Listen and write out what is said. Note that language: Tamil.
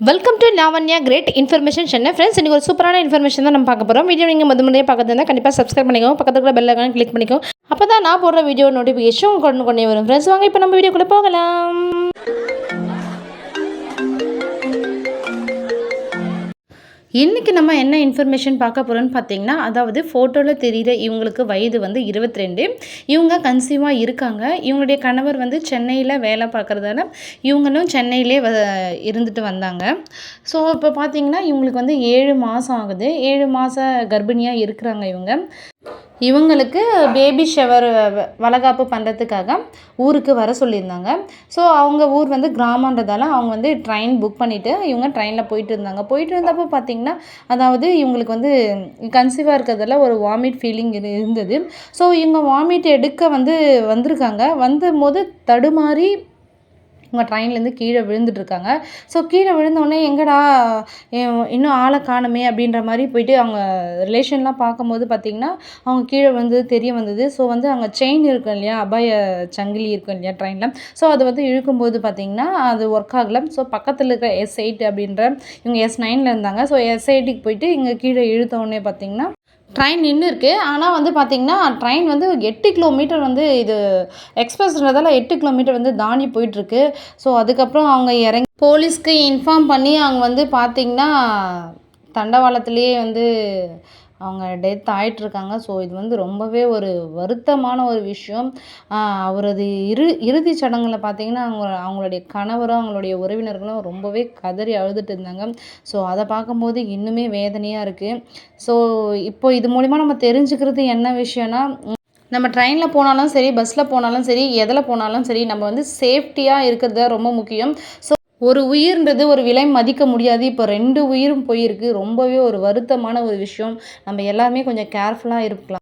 Welcome to Lavanya great information channel. Friends, இன்றைக்கி ஒரு சூப்பரான இன்ஃபர்மேஷன் தான் நம்ம பார்க்க போகிறோம். வீடியோ நீங்கள் முறையாக பார்க்குறதா கண்டிப்பாக சப்ஸ்கிரைப் பண்ணிக்கோங்க. பக்கத்தில் கூட பெல் ஐகான் கிளிக் பண்ணிக்கோங்க. அப்போ தான் நான் போடுற வீடியோ நோட்டிஃபிகேஷன் கொண்டே வரும். ஃப்ரெண்ட்ஸ், வாங்க இப்போ நம்ம வீடியோக்குள்ளே போகலாம். இன்றைக்கி நம்ம என்ன இன்ஃபர்மேஷன் பார்க்க போகிறோன்னு பார்த்தீங்கன்னா, அதாவது ஃபோட்டோவில் தெரிகிற இவங்களுக்கு வயது வந்து 22. இவங்க கன்சீவாக இருக்காங்க. இவங்களுடைய கணவர் வந்து சென்னையில் வேலை பார்க்குறதால இவங்களும் சென்னையிலே இருந்துட்டு வந்தாங்க. ஸோ இப்போ பார்த்தீங்கன்னா, இவங்களுக்கு வந்து 7 மாதம் ஆகுது. 7 மாத கர்ப்பிணியாக இருக்கிறாங்க இவங்க. இவங்களுக்கு பேபி ஷவர் வளைகாப்பு பண்ணுறதுக்காக ஊருக்கு வர சொல்லியிருந்தாங்க. ஸோ அவங்க ஊர் வந்து கிராமன்றதால அவங்க வந்து ட்ரெயின் புக் பண்ணிவிட்டு இவங்க ட்ரெயினில் போயிட்டு இருந்தாங்க. போயிட்டு இருந்தப்போ பார்த்திங்கன்னா, அதாவது இவங்களுக்கு வந்து கன்சீவாக இருக்கிறதால ஒரு வாமிட் ஃபீலிங் இருந்தது. ஸோ இவங்க வாமிட் எடுக்க வந்திருக்காங்க. வந்தபோது தடுமாறி இவங்க ட்ரெயின்லேருந்து கீழே விழுந்துட்டுருக்காங்க. ஸோ கீழே விழுந்தோடனே எங்கடா இன்னும் ஆளை காணுமே அப்படின்ற மாதிரி போயிட்டு அவங்க ரிலேஷன்லாம் பார்க்கும்போது பார்த்திங்கன்னா, அவங்க கீழே விழுந்தது தெரிய வந்தது. ஸோ வந்து அங்கே செயின் இருக்கும் இல்லையா, அபாய சங்கிலி இருக்கும் இல்லையா ட்ரெயினில். ஸோ அது வந்து இழுக்கும்போது பார்த்திங்கன்னா அது ஒர்க் ஆகலை. ஸோ பக்கத்தில் இருக்கிற S8 அப்படின்ற இவங்க S9ல் இருந்தாங்க. ஸோ S8க்கு போயிட்டு இங்கே கீழே இழுத்தோடனே பார்த்திங்கன்னா ட்ரெயின் நின்று இருக்குது. ஆனால் வந்து பார்த்திங்கன்னா, ட்ரெயின் வந்து 8 கிலோமீட்டர் வந்து இது எக்ஸ்பிரஸ்ன்றதால 8 கிலோமீட்டர் வந்து தாண்டி போயிட்டுருக்கு. ஸோ அதுக்கப்புறம் அவங்க இறங்கி போலீஸ்க்கு இன்ஃபார்ம் பண்ணி அவங்க வந்து பார்த்திங்கன்னா, தண்டவாளத்திலேயே வந்து அவங்க டெத் ஆகிட்டுருக்காங்க. ஸோ இது வந்து ரொம்பவே ஒரு வருத்தமான ஒரு விஷயம். அவரது இறுதிச் சடங்கில் பார்த்திங்கன்னா, அவங்களுடைய கணவரும் அவங்களுடைய உறவினர்களும் ரொம்பவே கதறி அழுதுட்டு இருந்தாங்க. ஸோ அதை பார்க்கும்போது இன்னுமே வேதனையாக இருக்குது. ஸோ இப்போ இது மூலிமா நம்ம தெரிஞ்சுக்கிறது என்ன விஷயம்னா, நம்ம ட்ரெயினில் போனாலும் சரி, பஸ்ஸில் போனாலும் சரி, எதில் போனாலும் சரி, நம்ம வந்து சேஃப்டியாக இருக்கிறது ரொம்ப முக்கியம். ஸோ ஒரு உயிர்ன்றது ஒரு விலை மதிக்க முடியாது. இப்போ 2 உயிரும் போயிருக்கு. ரொம்பவே ஒரு வருத்தமான ஒரு விஷயம். நம்ம எல்லாருமே கொஞ்சம் கேர்ஃபுல்லாக இருக்கலாம்.